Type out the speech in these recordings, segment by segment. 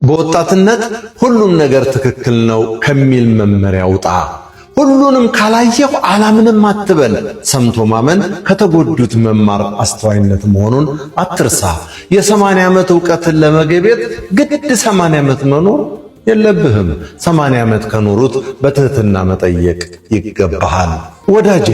በወጣትነት ሁሉም ነገር ትክክል ነው ከሚል መመሪያ ውጣ። ሁሉንም ካላየሁ አላምንም አትበል። ሰምቶ ማመን ከተጎዱት መማር አስተዋይነት መሆኑን አትርሳ። የ80 ዓመት ዕውቀትን ለመገቤት ግድ 80 ዓመት መኖር የለብህም። 80 ዓመት ከኖሩት በትህትና መጠየቅ ይገባሃል። ወዳጄ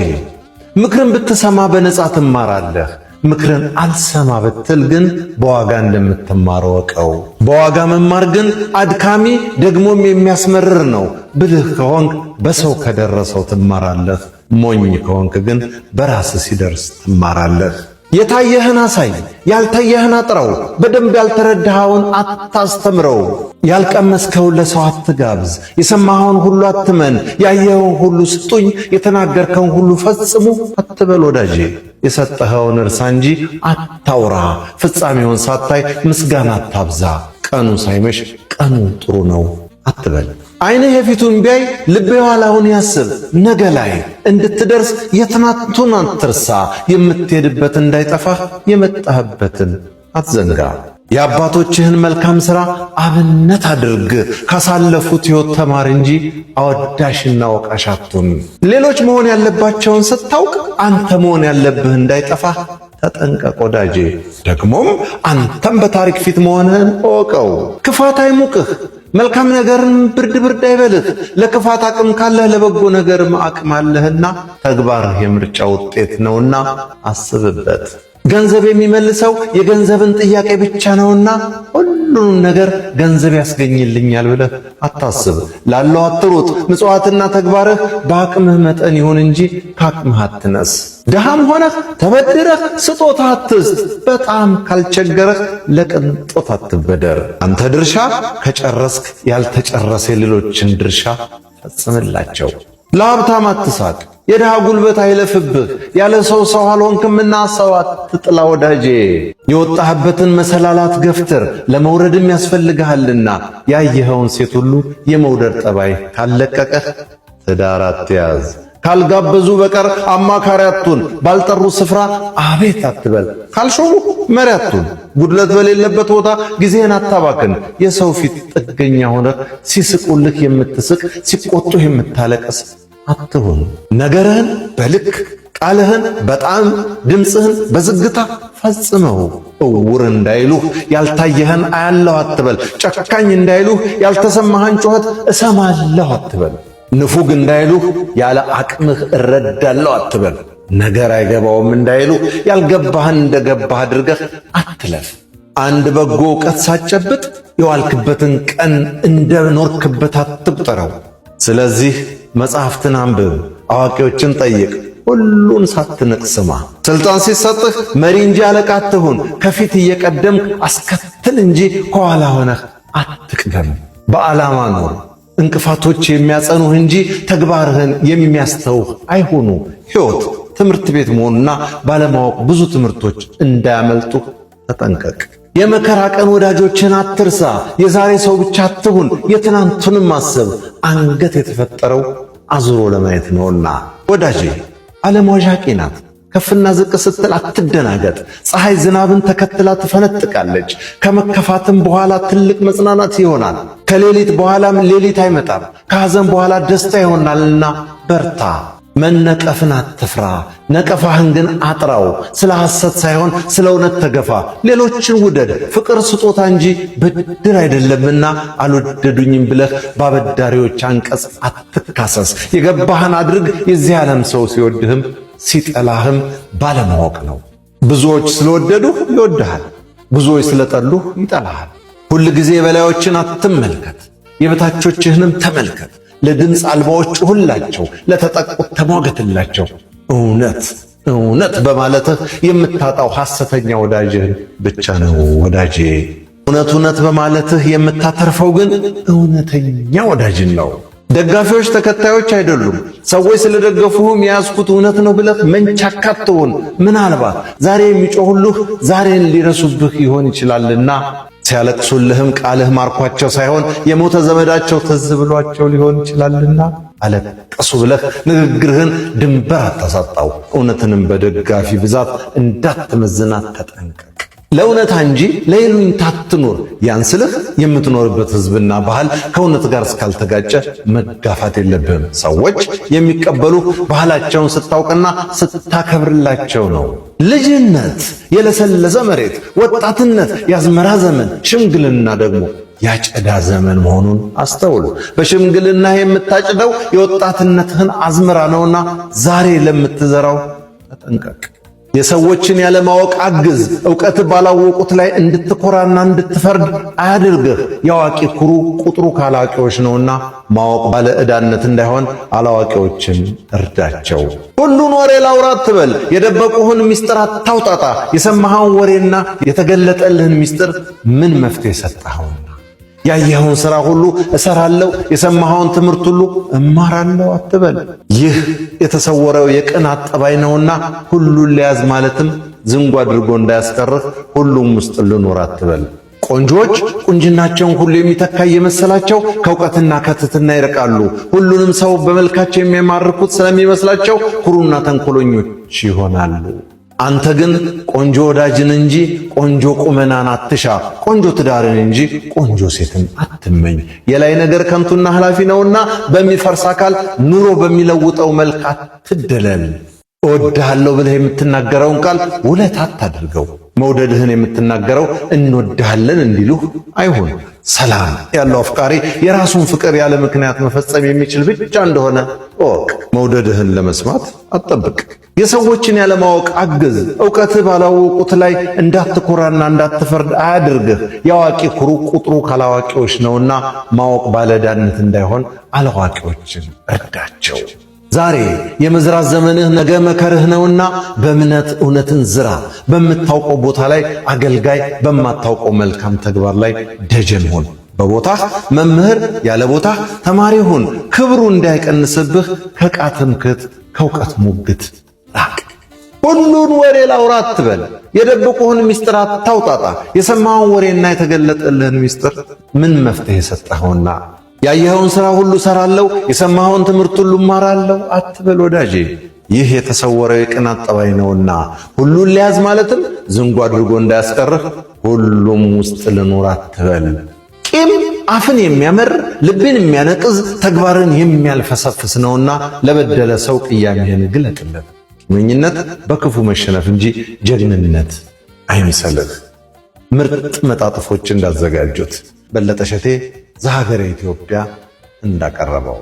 ምክርን ብትሰማ በነጻ ትማራለህ። ምክርን አልሰማ ብትል ግን በዋጋ እንደምትማር ወቀው። በዋጋ መማር ግን አድካሚ ደግሞም የሚያስመርር ነው። ብልህ ከሆንክ በሰው ከደረሰው ትማራለህ። ሞኝ ከሆንክ ግን በራስህ ሲደርስ ትማራለህ። የታየህን አሳይ፣ ያልታየህን አጥራው። በደንብ ያልተረዳኸውን አታስተምረው። ያልቀመስከውን ለሰው አትጋብዝ። የሰማኸውን ሁሉ አትመን። ያየኸውን ሁሉ ስጡኝ፣ የተናገርከውን ሁሉ ፈጽሙ አትበል ወዳጄ። የሰጠኸውን እርሳ እንጂ አታውራ። ፍጻሜውን ሳታይ ምስጋና አታብዛ። ቀኑ ሳይመሽ ቀኑ ጥሩ ነው አትበል። ዓይንህ የፊቱን ቢያይ ልብ የኋላውን ያስብ። ነገ ላይ እንድትደርስ የትናንቱን አትርሳ። የምትሄድበት እንዳይጠፋህ የመጣህበትን አትዘንጋ። የአባቶችህን መልካም ሥራ አብነት አድርግ። ካሳለፉት ሕይወት ተማር እንጂ አወዳሽና ወቃሽ አትሁን። ሌሎች መሆን ያለባቸውን ስታውቅ አንተ መሆን ያለብህ እንዳይጠፋህ ተጠንቀቅ ወዳጄ። ደግሞም አንተም በታሪክ ፊት መሆንህን እወቀው። ክፋት አይሙቅህ፣ መልካም ነገርን ብርድ አይበልህ። ለክፋት አቅም ካለህ ለበጎ ነገርም አቅም አለህና ተግባርህ የምርጫ ውጤት ነውና አስብበት። ገንዘብ የሚመልሰው የገንዘብን ጥያቄ ብቻ ነውና ሁሉንም ነገር ገንዘብ ያስገኝልኛል ብለህ አታስብ። ላለው አትሩጥ። ምጽዋትና ተግባርህ በአቅምህ መጠን ይሁን እንጂ ከአቅምህ አትነስ። ድሃም ሆነህ ተበድረህ ስጦታ አትስጥ። በጣም ካልቸገረህ ለቅንጦት አትበደር። አንተ ድርሻ ከጨረስክ ያልተጨረሰ የሌሎችን ድርሻ ፈጽምላቸው። ለሀብታም አትሳቅ። የድሃ ጉልበት አይለፍብህ። ያለ ሰው አልሆንክምና ሰው አትጥላ ወዳጄ። የወጣህበትን መሰላላት ገፍትር፣ ለመውረድም ያስፈልግሃልና። ያየኸውን ሴት ሁሉ የመውደድ ጠባይ ካለቀቀህ ትዳር አትያዝ። ካልጋበዙ በቀር አማካሪ አትሁን። ባልጠሩ ስፍራ አቤት አትበል። ካልሾሙ መሪ አትሁን። ጉድለት በሌለበት ቦታ ጊዜህን አታባክን። የሰው ፊት ጥገኛ ሆነህ ሲስቁልህ የምትስቅ ሲቆጡህ የምታለቅስ አትሁን። ነገርህን በልክ ቃልህን በጣም ድምፅህን በዝግታ ፈጽመው። እውር እንዳይሉህ ያልታየህን አያለሁ አትበል። ጨካኝ እንዳይሉህ ያልተሰማህን ጩኸት እሰማለሁ አትበል። ንፉግ እንዳይሉህ ያለ አቅምህ እረዳለሁ አትበል። ነገር አይገባውም እንዳይሉህ ያልገባህን እንደገባህ አድርገህ አትለፍ። አንድ በጎ ዕውቀት ሳትጨብጥ የዋልክበትን ቀን እንደኖርክበት አትቁጠረው። ስለዚህ መጽሐፍትን አንብብ፣ አዋቂዎችን ጠይቅ፣ ሁሉን ሳትንቅ ስማ። ስልጣን ሲሰጥህ መሪ እንጂ አለቃ አትሁን። ከፊት እየቀደምክ አስከትል እንጂ ከኋላ ሆነህ አትቅደም። በዓላማ ኑር። እንቅፋቶች የሚያጸኑህ እንጂ ተግባርህን የሚያስተውህ አይሁኑ። ሕይወት ትምህርት ቤት መሆኑና ባለማወቅ ብዙ ትምህርቶች እንዳያመልጡህ ተጠንቀቅ። የመከራ ቀን ወዳጆችን አትርሳ። የዛሬ ሰው ብቻ አትሁን፣ የትናንቱንም አስብ። አንገት የተፈጠረው አዙሮ ለማየት ነውና ወዳጄ። ዓለም ዋዣቂ ናት። ከፍና ዝቅ ስትል አትደናገጥ። ፀሐይ ዝናብን ተከትላ ትፈነጥቃለች። ከመከፋትም በኋላ ትልቅ መጽናናት ይሆናል። ከሌሊት በኋላም ሌሊት አይመጣም። ከሐዘን በኋላ ደስታ ይሆናልና በርታ። መነቀፍን አትፍራ፣ ነቀፋህን ግን አጥራው። ስለ ሐሰት ሳይሆን ስለ እውነት ተገፋ። ሌሎችን ውደድ፣ ፍቅር ስጦታ እንጂ ብድር አይደለምና አልወደዱኝም ብለህ በአበዳሪዎች አንቀጽ አትካሰስ። የገባህን አድርግ። የዚህ ዓለም ሰው ሲወድህም ሲጠላህም ባለማወቅ ነው። ብዙዎች ስለወደዱህ ይወድሃል፣ ብዙዎች ስለጠሉህ ይጠላሃል። ሁል ጊዜ የበላዮችን አትመልከት፣ የበታቾችህንም ተመልከት። ለድምፅ አልባዎች ጩኽላቸው፣ ለተጠቁት ተሟገትላቸው። እውነት በማለትህ የምታጣው ሐሰተኛ ወዳጅህን ብቻ ነው ወዳጄ። እውነት በማለትህ የምታተርፈው ግን እውነተኛ ወዳጅን ነው። ደጋፊዎች ተከታዮች አይደሉም። ሰዎች ስለደገፉህም የያዝኩት እውነት ነው ብለህ መንቻካ አትሁን። ምናልባት ዛሬ የሚጮሁልህ ዛሬን ሊረሱብህ ይሆን ይችላልና ሲያለቅሱልህም ቃልህ ማርኳቸው ሳይሆን የሞተ ዘመዳቸው ትዝ ብሏቸው ሊሆን ይችላልና አለቀሱ ብለህ ንግግርህን ድንበር አታሳጣው። እውነትንም በደጋፊ ብዛት እንዳትመዝናት ተጠንቀቅ። ለእውነታ እንጂ ለይሉኝታ አትኑር። ያንስልህ የምትኖርበት ህዝብና ባህል ከእውነት ጋር እስካልተጋጨ መጋፋት የለብህም። ሰዎች የሚቀበሉ ባህላቸውን ስታውቅና ስታከብርላቸው ነው። ልጅነት የለሰለሰ መሬት፣ ወጣትነት የአዝመራ ዘመን፣ ሽምግልና ደግሞ ያጨዳ ዘመን መሆኑን አስተውሉ። በሽምግልና የምታጭደው የወጣትነትህን አዝመራ ነውና ዛሬ ለምትዘራው ተጠንቀቅ። የሰዎችን ያለማወቅ አግዝ። ዕውቀት ባላወቁት ላይ እንድትኮራና እንድትፈርድ አያድርግህ። የአዋቂ ኩሩ ቁጥሩ ካላዋቂዎች ነውና ማወቅ ባለ ዕዳነት እንዳይሆን አላዋቂዎችን እርዳቸው። ሁሉን ወሬ ላውራ አትበል፣ የደበቁህን ምስጢር አታውጣጣ። የሰማኸውን ወሬና የተገለጠልህን ምስጢር ምን መፍትሄ ሰጠኸውና? ያየኸውን ሥራ ሁሉ እሰራለሁ፣ የሰማኸውን ትምህርት ሁሉ እማራለሁ አትበል። ይህ የተሰወረው የቅናት ጠባይ ነውና ሁሉን ሊያዝ ማለትም ዝንጉ አድርጎ እንዳያስቀርህ ሁሉም ውስጥ ልኖር አትበል። ቆንጆች ቁንጅናቸውን ሁሉ የሚተካ የመሰላቸው ከእውቀትና ከትሕትና ይርቃሉ። ሁሉንም ሰው በመልካቸው የሚያማርኩት ስለሚመስላቸው ኩሩና ተንኮለኞች ይሆናሉ። አንተ ግን ቆንጆ ወዳጅን እንጂ ቆንጆ ቁመናን አትሻ፣ ቆንጆ ትዳርን እንጂ ቆንጆ ሴትን አትመኝ። የላይ ነገር ከንቱና ኃላፊ ነውና በሚፈርስ አካል ኑሮ በሚለውጠው መልክ አትደለል። እወድሃለሁ ብለህ የምትናገረውን ቃል ውለት አታድርገው። መውደድህን የምትናገረው እንወድሃለን እንዲሉህ አይሁን። ሰላም ያለው አፍቃሪ የራሱን ፍቅር ያለ ምክንያት መፈጸም የሚችል ብቻ እንደሆነ እወቅ። መውደድህን ለመስማት አትጠብቅ። የሰዎችን ያለማወቅ አግዝ። ዕውቀትህ ባላወቁት ላይ እንዳትኮራና እንዳትፈርድ አያድርግህ። የአዋቂ ኩሩ ቁጥሩ ካላዋቂዎች ነውና ማወቅ ባለዕዳነት እንዳይሆን አላዋቂዎችን እርዳቸው። ዛሬ የመዝራት ዘመንህ ነገ መከርህ ነውና በእምነት እውነትን ዝራ። በምታውቀው ቦታ ላይ አገልጋይ፣ በማታውቀው መልካም ተግባር ላይ ደጀን ሁን። በቦታህ መምህር፣ ያለ ቦታህ ተማሪ ሁን። ክብሩ እንዳይቀንስብህ ከዕቃ ትምክህት፣ ከእውቀት ሙግት ራቅ። ሁሉን ወሬ ላውራ አትበል፣ የደበቁህን ምስጢር አታውጣጣ። የሰማኸውን ወሬና የተገለጠልህን ምስጢር ምን መፍትሄ ሰጠኸውና? ያየኸውን ሥራ ሁሉ እሰራለሁ፣ የሰማኸውን ትምህርት ሁሉ እማራለሁ አትበል ወዳጄ። ይህ የተሰወረው የቅናት ጠባይ ነውና ሁሉን ሊያዝ ማለትም ዝንጉ አድርጎ እንዳያስቀርህ ሁሉም ውስጥ ልኖር አትበል። ቂም አፍን የሚያመር ልብን የሚያነቅዝ ተግባርን የሚያልፈሰፍስ ነውና ለበደለ ሰው ቅያሜህን ግለጥለት። ቂመኝነት በክፉ መሸነፍ እንጂ ጀግንነት አይምሰልህ። ምርጥ መጣጥፎች እንዳዘጋጁት በለጠ ሸቴ ዘሀገረ ኢትዮጵያ እንዳቀረበው